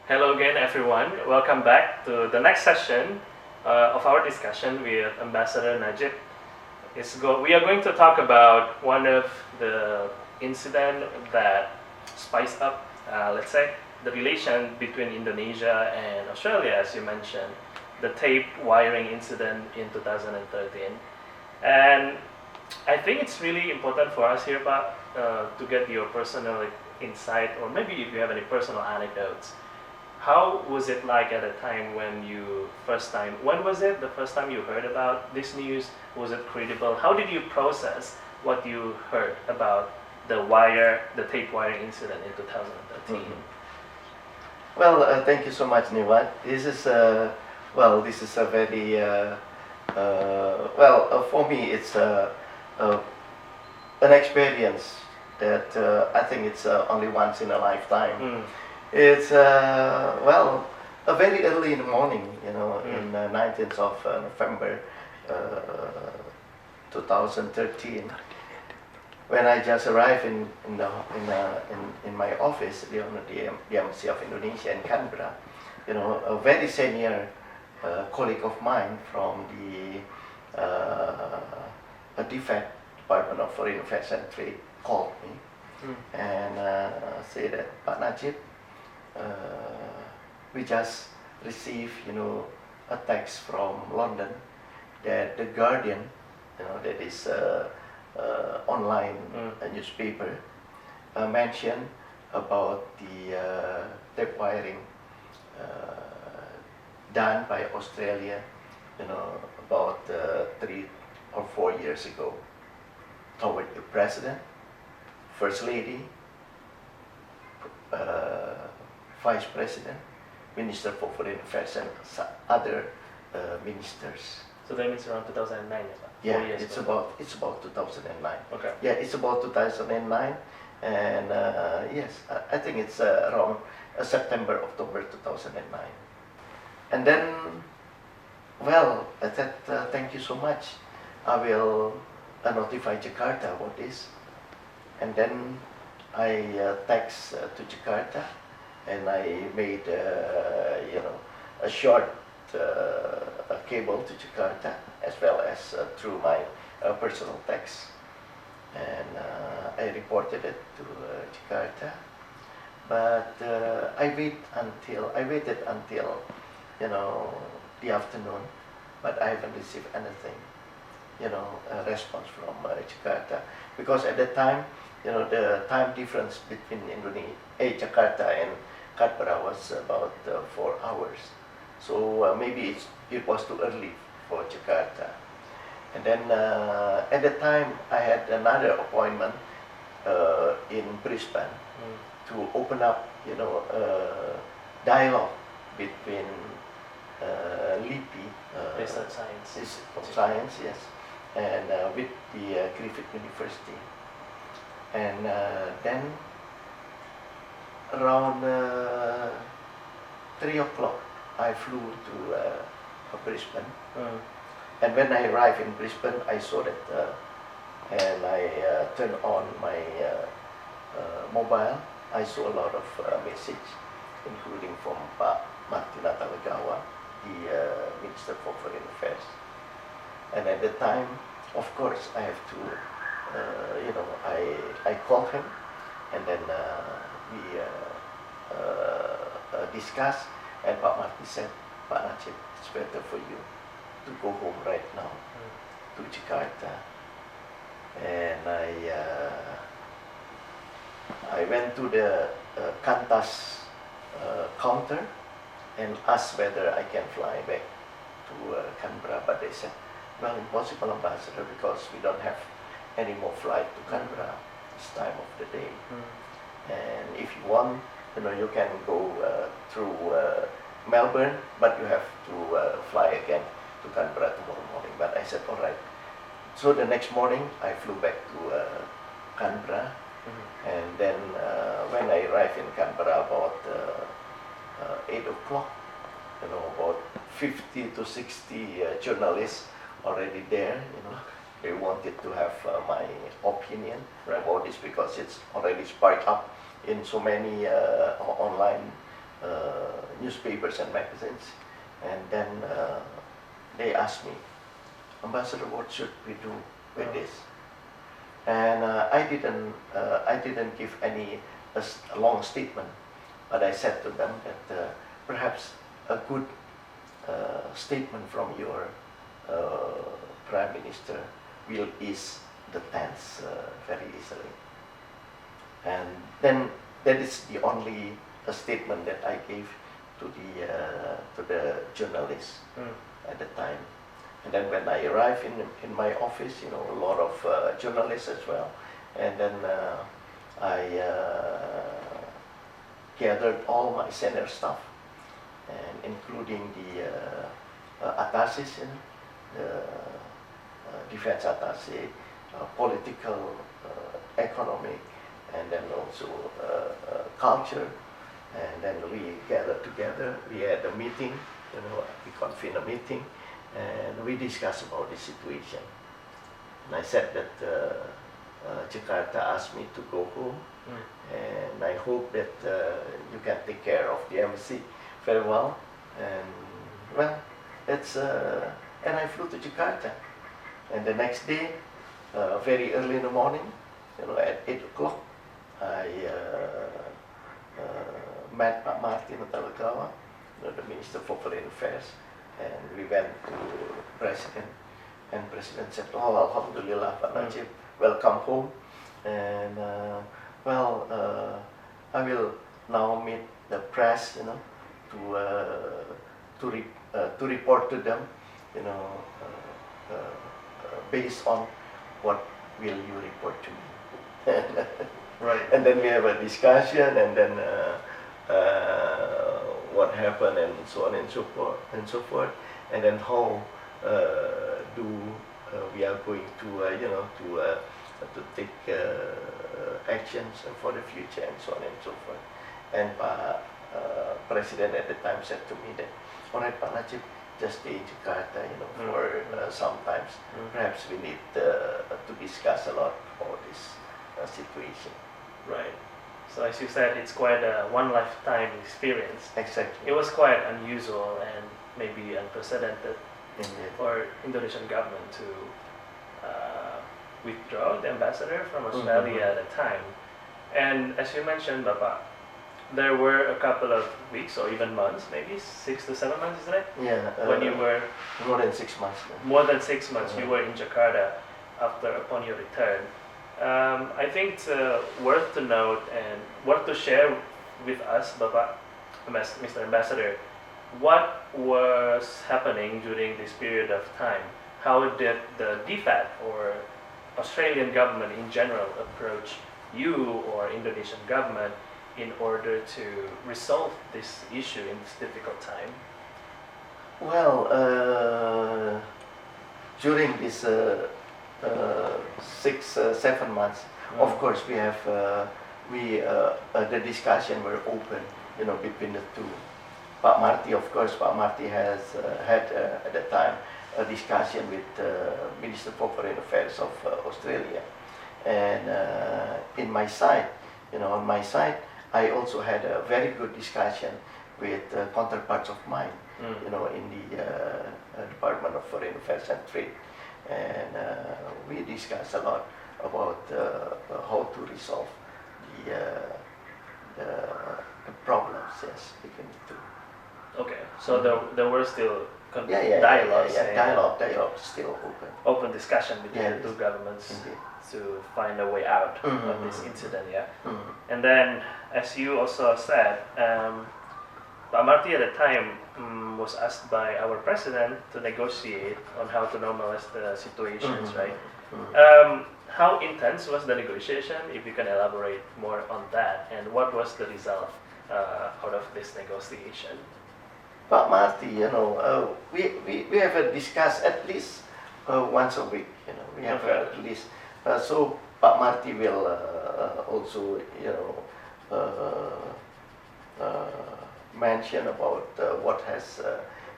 Hello again, everyone. Welcome back to the next session of our discussion with Ambassador Nadjib. We are going to talk about one of the incident that spiced up, let's say, the relation between Indonesia and Australia, as you mentioned, the tape wiring incident in 2013. And I think it's really important for us here, Pak, to get your personal insight, or maybe if you have any personal anecdotes. How was it like at a time when when was it the first time you heard about this news? Was it credible? How did you process what you heard about the tape wiring incident in 2013? Mm-hmm. Well, thank you so much, Niwat. This is a very for me it's an experience that I think it's only once in a lifetime. Mm. It's very early in the morning, in 19th of November 2013, when I just arrived in my office, the Embassy of Indonesia in Canberra. A very senior colleague of mine from the Department of Foreign Affairs and Trade called me and said that, "Pak Nadjib, we just received, a text from London that the Guardian, that is online newspaper, mentioned about the tape wiring done by Australia, about 3 or 4 years ago, toward the President, First Lady, Vice President, Minister for Foreign Affairs, and other ministers." So that means around 2009, Yeah, it's about 2009. Okay. Yeah, it's about 2009, and yes, I think it's around September, October 2009. And then, I said, "Thank you so much. I will notify Jakarta about this." And then I text to Jakarta, and I made a short cable to Jakarta, as well as through my personal text, and I reported it to Jakarta. But I waited until the afternoon, but I haven't received anything, a response from Jakarta, because at that time, the time difference between Jakarta and Canberra was about 4 hours. So maybe it was too early for Jakarta. And then at the time I had another appointment in Brisbane to open up, dialogue between LIPI, Science, yes, and with the Griffith University. And then around 3 o'clock, I flew to Brisbane. And when I arrived in Brisbane, I saw that, and I turned on my mobile. I saw a lot of message, including from Pak Martina Talagawa, the Minister for Foreign Affairs. And at the time, of course, I have to, I called him, and then we discussed, and Pak Martin said, "Pak Nadjib, it's better for you to go home right now to Jakarta." And I went to the Qantas counter and asked whether I can fly back to Canberra, but they said, "Well, impossible, Ambassador, because we don't have any more flight to Canberra this time of the day. And if you want, you can go through Melbourne, but you have to fly again to Canberra tomorrow morning." But I said, "All right." So the next morning, I flew back to Canberra, and then when I arrived in Canberra about 8 o'clock, about 50 to 60 journalists already there. They wanted to have my opinion about this, because it's already sparked up in so many online newspapers and magazines, and then they asked me, Ambassador, what should we do with this? And I didn't give any a long statement, but I said to them that perhaps a good statement from your Prime Minister will ease the tense very easily. And then that is the only statement that I gave to the journalists at the time. And then when I arrived in my office, you know, a lot of journalists as well. And then I gathered all my senior staff, and including the attaches, you know, the defense attache, political, economic, and then also culture. And then we gathered together. We had a meeting, you know, we convened a meeting, and we discussed about the situation. And I said that Jakarta asked me to go home, and I hope that you can take care of the embassy very well. And well, that's and I flew to Jakarta. And the next day, very early in the morning, you know, at 8 o'clock, I met Pak Martin Natalegawa, you know, the Minister for Foreign Affairs, and we went to President, and President said, "Oh, Alhamdulillah, Pak Nadjib, welcome home." And well, I will now meet the press, you know, to report to them, you know, based on what will you report to me. Right. And then we have a discussion, and then what happened, and so on and so forth, and then how we are going to you know, to take actions for the future, and so on and so forth. And President at the time said to me that, "All right, Pak Nadjib, just stay in Jakarta, you know, for sometimes. Perhaps we need to discuss a lot about this situation." Right. So as you said, it's quite a one lifetime experience. Exactly. It was quite unusual and maybe unprecedented for Indonesian government to withdraw the ambassador from Australia at the time. And as you mentioned, Bapak, there were a couple of weeks or even months, maybe 6 to 7 months, isn't it? Yeah. When you were more than 6 months. more than 6 months, you were in Jakarta upon your return. I think it's worth to note and worth to share with us, Bapak, Mr. Ambassador, what was happening during this period of time. How did the DFAT or Australian government in general approach you or Indonesian government in order to resolve this issue in this difficult time? Well, during this 6-7 months, of course, we have the discussion were open, you know, between the two. Pak Marty, of course, Pak Marty has had at the time a discussion with Minister for Foreign Affairs of Australia, and in my side, you know, on my side, I also had a very good discussion with counterparts of mine, you know, in the Department of Foreign Affairs and Trade, and we discussed a lot about how to resolve the problems, yes, between the two. Okay, so there were still dialogues. and Dialogue still open. open discussion between Yes. the two governments Indeed. to find a way out of this incident. Yeah. Mhm. And then, as you also said, Pak Marty at the time was asked by our president to negotiate on how to normalize the situations, right? How intense was the negotiation? If you can elaborate more on that, and what was the result out of this negotiation? Pak Marty, you know, we have discussed at least once a week. You know, we have Okay. at least. So Pak Marty will also, you know, mention about what has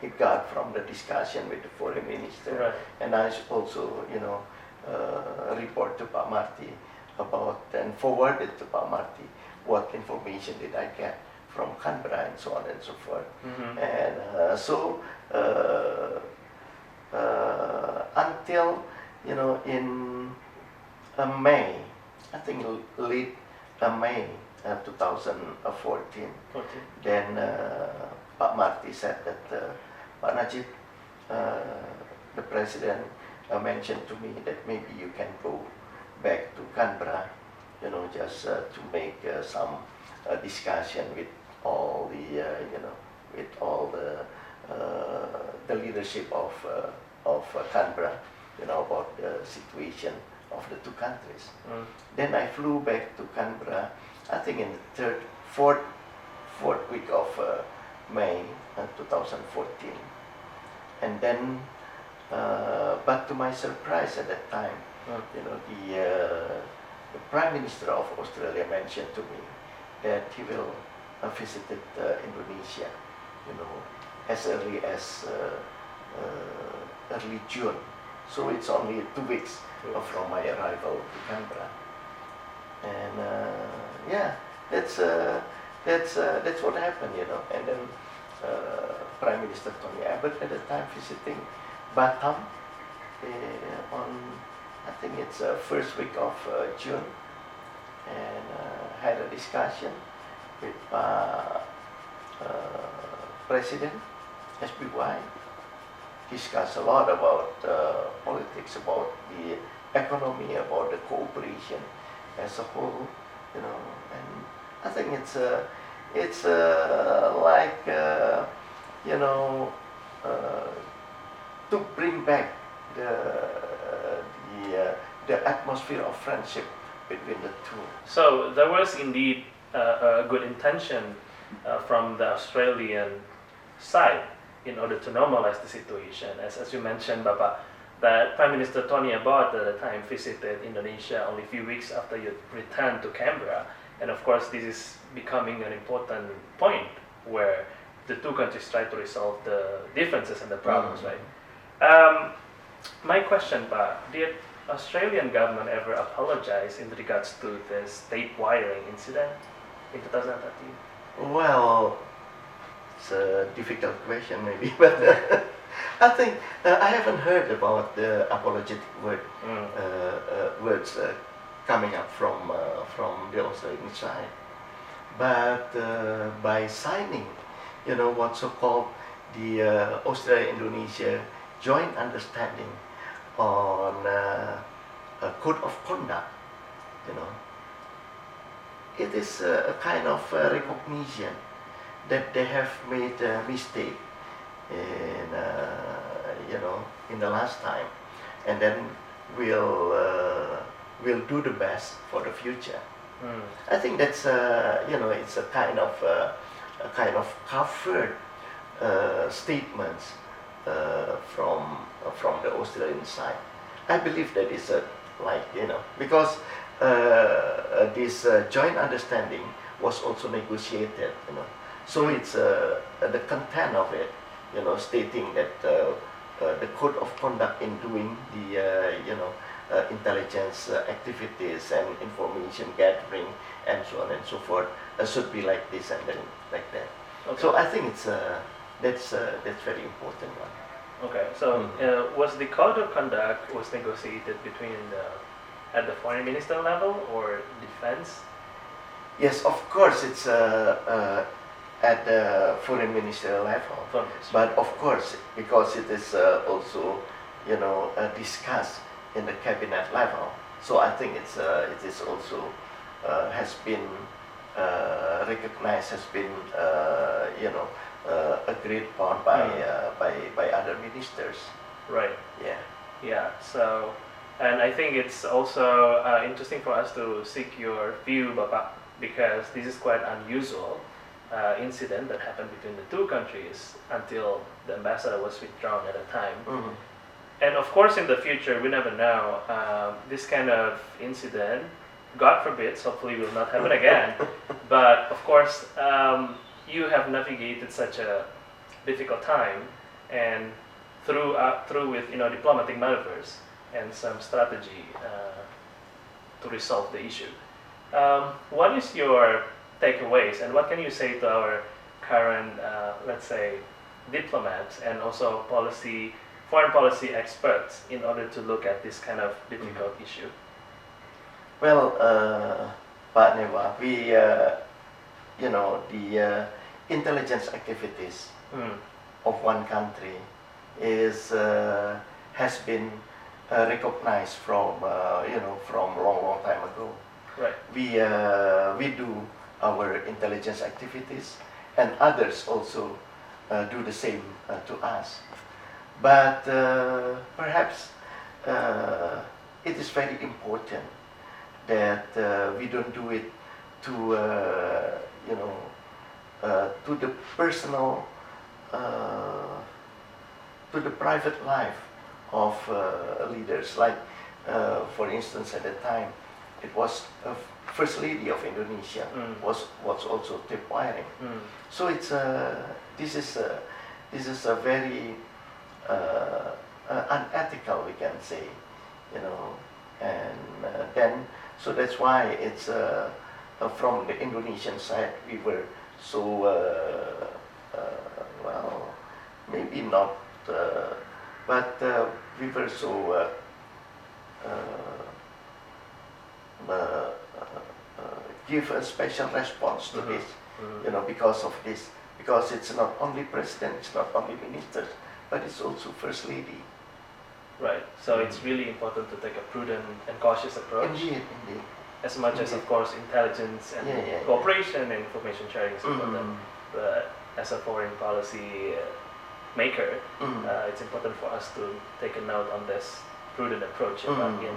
he got from the discussion with the foreign minister, Right. and I also, you know, report to Pak Marty about and forwarded to Pak Marty what information did I get from Canberra and so on and so forth. Mm-hmm. And until in May, I think late May 2014, Okay. then Pak Marty said that Pak Nadjib, the president, mentioned to me that maybe you can go back to Canberra, just to make some discussion with all the with all the leadership of Canberra, about the situation of the two countries. Mm. Then I flew back to Canberra, I think in the fourth week of May 2014. And then, but to my surprise at that time, the Prime Minister of Australia mentioned to me that he will visited Indonesia, as early as early June. So it's only 2 weeks from my arrival to Canberra. And yeah, that's what happened, And then Prime Minister Tony Abbott at the time visiting Batam on, I think it's first week of June, and had a discussion with President SBY. Discuss a lot about politics, about the economy, about the cooperation as a whole, and I think it's like to bring back the atmosphere of friendship between the two. So there was indeed a good intention from the Australian side in order to normalize the situation. As you mentioned, Bapak, that Prime Minister Tony Abbotts at the time visited Indonesia only a few weeks after you returned to Canberra. And of course, this is becoming an important point where the two countries try to resolve the differences and the problems, right? My question, Pak, did Australian government ever apologize in regards to the state wiring incident in 2013? Well, it's a difficult question maybe, but I think I haven't heard about the apologetic words coming up from the Australian side. But by signing, what's so-called the Australia-Indonesia joint understanding on a code of conduct, it is a kind of recognition that they have made a mistake in the last time, and then we'll do the best for the future. I think that's it's a kind of covered statements from the Australian side. I believe that is because this joint understanding was also negotiated, so it's the content of it, stating that the code of conduct in doing the intelligence activities and information gathering and so on and so forth should be like this and then like that. Okay. So I think it's that's very important one. Okay, so was the code of conduct was negotiated between at the foreign minister level or defense? Yes, of course it's at the foreign minister level. But of course, because it is also discussed in the cabinet level, so I think it is also has been recognized, has been agreed upon by other ministers. Right. Yeah. Yeah. So, and I think it's also interesting for us to seek your view, Bapak, because this is quite unusual incident that happened between the two countries until the ambassador was withdrawn at the time. Mm-hmm. And of course, in the future, we never know. This kind of incident, God forbid, hopefully will not happen again. But of course, you have navigated such a difficult time, and through with diplomatic maneuvers and some strategy to resolve the issue. What is your takeaways, and what can you say to our current, let's say, diplomats and also foreign policy experts in order to look at this kind of difficult issue? Well, Pak Newa, we, the intelligence activities of one country has been recognized from from long time ago. Right. We do our intelligence activities, and others also do the same to us. But perhaps it is very important that we don't do it to to the personal, to the private life of leaders. Like, for instance, at the time, it was First Lady of Indonesia was also tip wiring. So it's this is a very unethical, we can say, and then so that's why it's from the Indonesian side we were so well, maybe not, but we were so give a special response to this, because of this, because it's not only president, it's not only ministers, but it's also First Lady. Right. So it's really important to take a prudent and cautious approach. Indeed. As much as, of course, intelligence and cooperation and information sharing is important. But as a foreign policy maker, it's important for us to take a note on this prudent approach in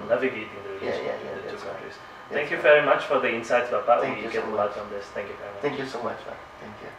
navigating the relationship between the two countries. Thank you very much for the insights, Bapak. We get a lot on this. Thank you very much. Thank you so much. Thank you.